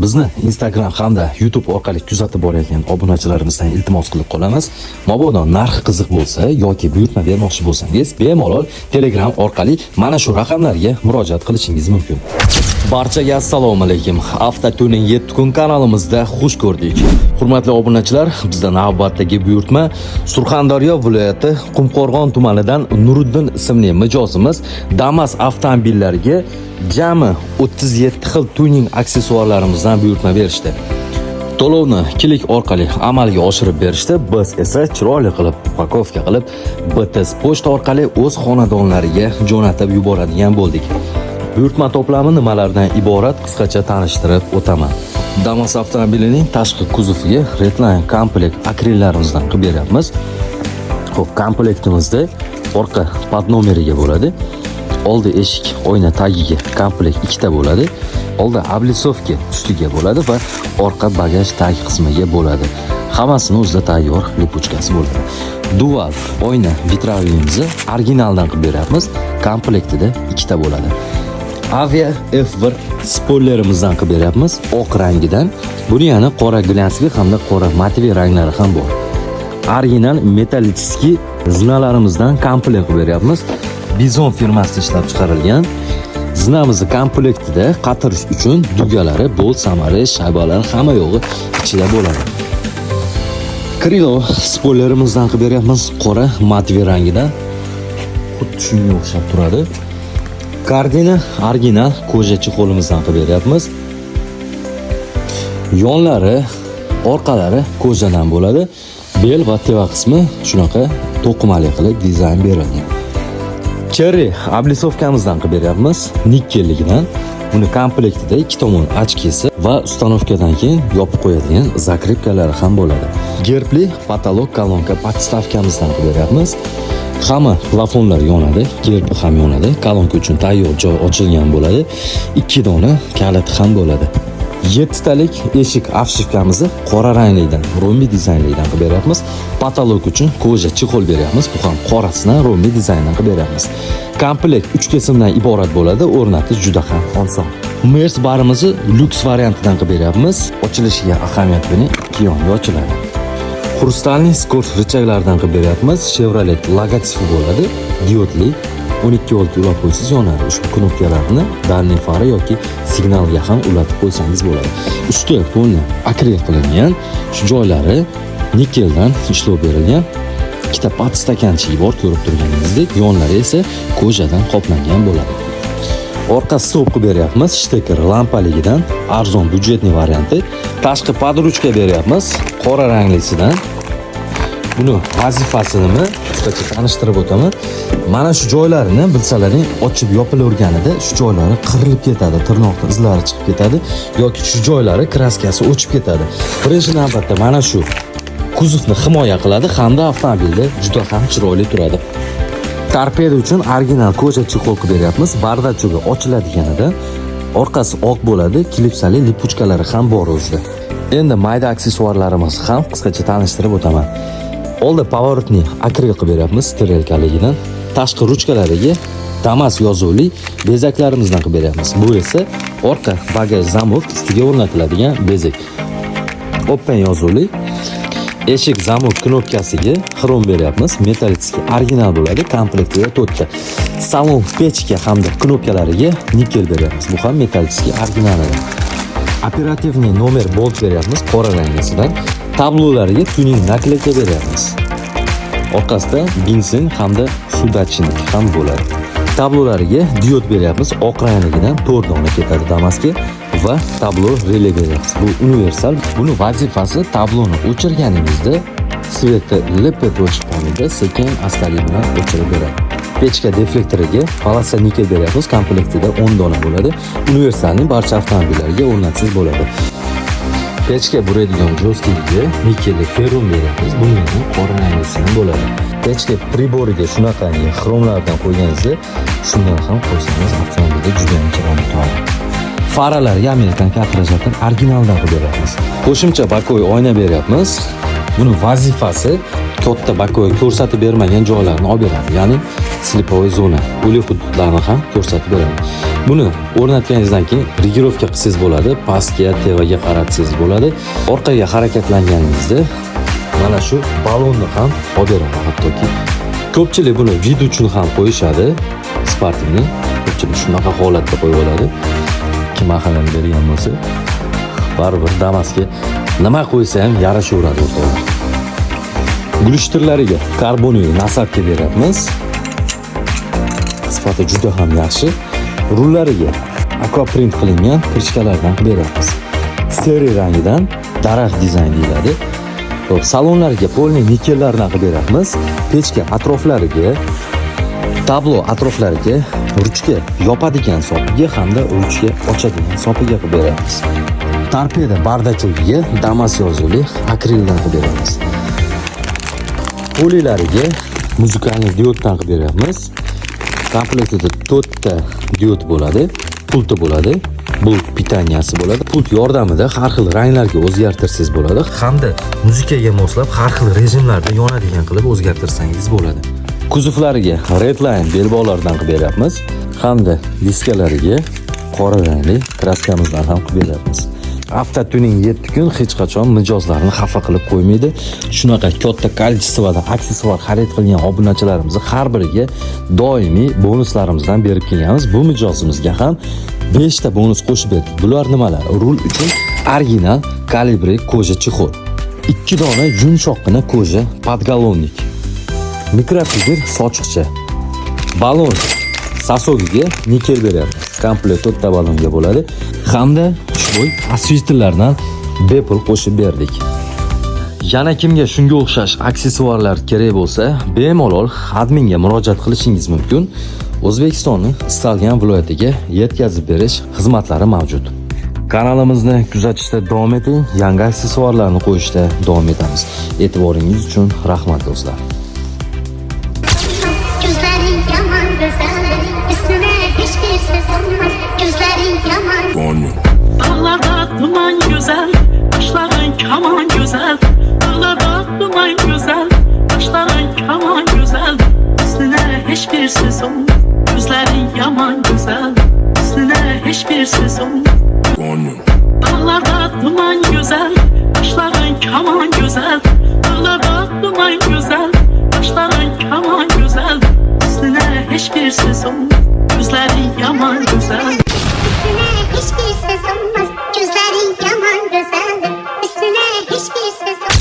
Bizni Instagram hamda YouTube orqali kuzatib borayotgan obunachilarimizdan iltimos qilib qolamiz. Mabodo narxi qiziq bo'lsa yoki buyurtma bermoqchi bo'lsangiz, bemalol Telegram orqali mana shu raqamlarga murojaat qilishingiz mumkin. Barchaga assalomu alaykum. Avtotuning 7 kun kanalimizda xush ko'rdik. Hurmatli obunachilar, bizda navbatdagi buyurtma Surxondaryo viloyati Qumqo'rg'on tumanidan Nuriddin ismli mijozimiz Damas avtomobillariga jami 37 xil tuning aksessuarlarimizdan buyurtma berishdi. To'lovni klik orqali amalga oshirib berishdi. Biz esa chiroyli qilib upakovka qilib BTS pochta orqali o'z xonadonlariga jo'natib yuboradigan bo'ldik. Buyurtma to'plami nimalardan iborat qisqacha tanishtirib o'taman. Damas avtomobilining tashqi kuzoviga Redline komplekt akrillarimizdan qilib beryapmiz. Xo'p, komplektimizda orqa podnomeriga bo'ladi. Oldi eshik oyna tagiga komplekt 2 ta bo'ladi. Oldi oblisovka ustiga bo'ladi va orqa bagaj tag qismiga bo'ladi. Hammasini o'zida tayyor lipuchkasi bo'ladi. Dual oyna vitravimizni originaldan qilib beryapmiz. Komplektida 2 ta bo'ladi. Avia F1 spoilerimizdan qilib beryapmiz. Oq rangidan. Buni yana qora glansli hamda qora mativiy ranglari ham bor. Original metallический znalarimizdan komplekt qilib beryapmiz. Bizon firmasida ishlab chiqarilgan. Zinamizni komplektida qatirish uchun dugalari, bolt, samara, shaybalar hamma yo'g'i ichida bo'ladi. Krilo spoilerimizdan qilib beryapmiz. Qora mativiy rangidan. Xuddi shunga o'xshab turadi. Kardina original koja chexolimizdan qilib beryapmiz. Yonlari, orqalari kojadan bo'ladi. Bel va teva qismi shunaqa to'qimali qilib dizayn berilgan. Cherry oblisovkamizdan qilib beryapmiz. Nikkelligidan. Buni komplektida 2 tomon ochkisi va ustanovkadan keyin yopib qo'yadigan zakrepkalari ham bo'ladi. Gerbli patolog kolonka podstavkamizdan qilib beryapmiz. Hamma plafonlar yonadi, gerbi ham yonadi. Kolonka uchun tayyor joy ochilgan bo'ladi. 2 dona kaliti ham bo'ladi. 7 talik eshik afshifkamizni qora ranglikdan, rombi dizaynlikdan qilib beryapmiz. Patolog uchun koja chexol beryapmiz. Bu ham qorasidan rombi dizayndan qilib beryapmiz. Komplekt 3 kesimdan iborat bo'ladi. O'rnatish juda ham oson. Mers barimizni lyuks variantidan qilib beryapmiz. Ochilishiga ahamiyat bering, 2 yonga ochiladi. Xrustalniy skort richaglardan qilib beryapmiz. Chevrolet logotipi bo'ladi. Diodli 12 volt ulab qo'ysangiz yonadi. Ushbu knopkalarni dalniy fara yoki signalga ham ulatib qo'ysangiz bo'ladi. Usti polni akril qilingan. Shu joylari nikeldan ishlov berilgan. 2 ta pat stakanchigi bor, ko'rib turganingizdek. Yonlari esa kojadan qoplangan bo'ladi. Orqa stol qilib beryapmiz. Shtekер lampaligidan arzon byudjetniy varianti. Tashqi podruchka beryapmiz. Qora ranglisidan. Buni vazifasi nima? Qisqacha tanishtirib o'taman. Mana shu joylarini bilsalaring ochib yopilaverganida shu joylari qirilib ketadi, tirnoqning izlari chiqib ketadi yoki shu joylari kraskasi o'chib ketadi. Birinchi navbatda mana shu kuzovni himoya qiladi hamda avtomobilda juda ham chiroyli turadi. Torpeda uchun original koja chexol qilib beryapmiz. Bardacho'ga ochiladiganida orqasi oq bo'ladi, klipsali lipuchkalari ham bor o'zida. Endi mayda aksessuarlarimiz ham qisqacha tanishtirib o'taman. Oldi pavorotni akril qilib beryapmiz strelkaligidan. Tashqi ruchkalariga Damas yozuvli bezaklarimizdan qilib beryapmiz. Bu esa orqa bagaj zamok ustiga o'rnatiladigan bezak. Open yozuvli eshik zamok knopkasiga xrom beryapmiz. Metallический original bo'ladi, komplektida 4 ta. Salon pechka hamda knopkalariga nikel beryapmiz. Bu ham metallический original. Operativniy nomer bolt beryapmiz qora rangisidan. Tablolariga tuning nakleyka beryapmiz. Orqasida benzin hamda sudachnik ham bo'ladi. Tablolariga diod beryapmiz. Oq rangligidan 4 dona ketadi Damasga va tablo relay beryapmiz. Bu universal. Buni vazifasi tabloni o'chirganingizda sveti lipet o'chib qoladi, sekin astalik bilan o'chirib beradi. Pechka deflektoriga polosa nikel beryapmiz. Komplektida 10 dona bo'ladi. Universalning barcha avtomobillariga o'rnatsiz bo'ladi. Pechka buradigan jo'stigiga nikelli ferrum beryapmiz. Buning ham qora ranglisidan bo'ladi. Pechka priboriga shunaqa xromlardan qo'yganingizda shundan ham qo'ysangiz avtomobilda juda ham chiroyli turadi. Faralarga Amerikan katrajatdan originaldan qilib beryapmiz. Qo'shimcha bakoy oyna beryapmiz. Buni vazifasi katta bakoy ko'rsatib bermagan joylarni olib beradi. Ya'ni slipovoy zona, o'lik hududlarni ham ko'rsatib beradi. Buni o'rnatganingizdan keyin regirovka qilsangiz bo'ladi, pastga, tevaga qaratsangiz bo'ladi. Orqaga harakatlanganingizda mana shu balonni ham olib beradi hattoki. Ko'pchilik buni vid uchun ham qo'yishadi. Sportni ko'pchilik shunaqa holatda qo'yib oladi. Kim aqlini bergan bo'lsa, baribir Damas'ga nima qo'ysa ham yarashaveradi o'rtoqlar. Gulishtirlariga karboniy nasabga beryapmiz. Sifati juda ham yaxshi. Rullariga aquaprint qilingan kirchkalardan beryapmiz. Steriy rangidan daraxt dizayn deyiladi. Xo'p, salonlarga polniy nikellardan qilib beryapmiz. Pechka atroflariga, tablo atroflariga ruchka yopadigan sopiga hamda ruchka ochadigan sopiga qilib beryapmiz. Torpeda bardachogiga Damas yozuvli akrildan qilib beryapmiz. Polilariga muzikalniy dioddan qilib beryapmiz. Komplektida 4 ta diod bo'ladi, pulti bo'ladi, bulut pitaniyasi bo'ladi. Pult yordamida har xil ranglarga o'zgartirsangiz bo'ladi hamda muzikaga moslab har xil rejimlarda yonadigan qilib o'zgartirsangiz bo'ladi. Kuzovlariga redline belbog'lardan qilib beryapmiz hamda diskalariga qora rangli kraskamizdan ham qilib beryapmiz. Avtotuning 7 kun hech qachon mijozlarni xafa qilib qo'ymaydi. Shunaqa katta kolичествоda aksessuar xarid qilgan obunachilarimiz har biriga doimiy bonuslarimizdan berib kelganmiz. Bu mijozimizga ham 5 ta bonus qo'shib berdik. Bular nimalar? Rul uchun original kalibri koja chexol, 2 dona yumshoqqina koja podголовник, mikrofiber sochiqcha, balon sasogiga nikel beryapmiz. Komplekt 4 ta balonga bo'ladi hamda xushbo'y osvetllardan bepul qo'shib berdik. Yana kimga shunga o'xshash aksessuarlar kerak bo'lsa, bemalol adminga murojaat qilishingiz mumkin. O'zbekistonning istalgan viloyatiga yetkazib berish xizmatlari mavjud. Kanalimizni kuzatishda davom eting, yangi aksessuarlarni qo'yishda davom etamiz. E'tiboringiz uchun rahmat do'stlar. Gözlerin yaman güzel, üstüne hiçbir ses olmaz. Gözlerin yaman. Dağlarda duman güzel, taşların kaman güzel. Dağlarda duman güzel, taşların kaman güzel. Üstüne hiçbir ses olmaz. Gözlerin yaman güzel, üstüne hiçbir ses olmaz. Dağlarda duman güzel, taşların kaman güzel. Dağlarda duman güzel, taşların kaman güzel. Üstüne hiçbir ses olmaz. Gözlerin yaman güzel. Üstüne hiçbir ses olmaz. Gözlerin yaman güzel. Üstüne hiçbir ses olmaz.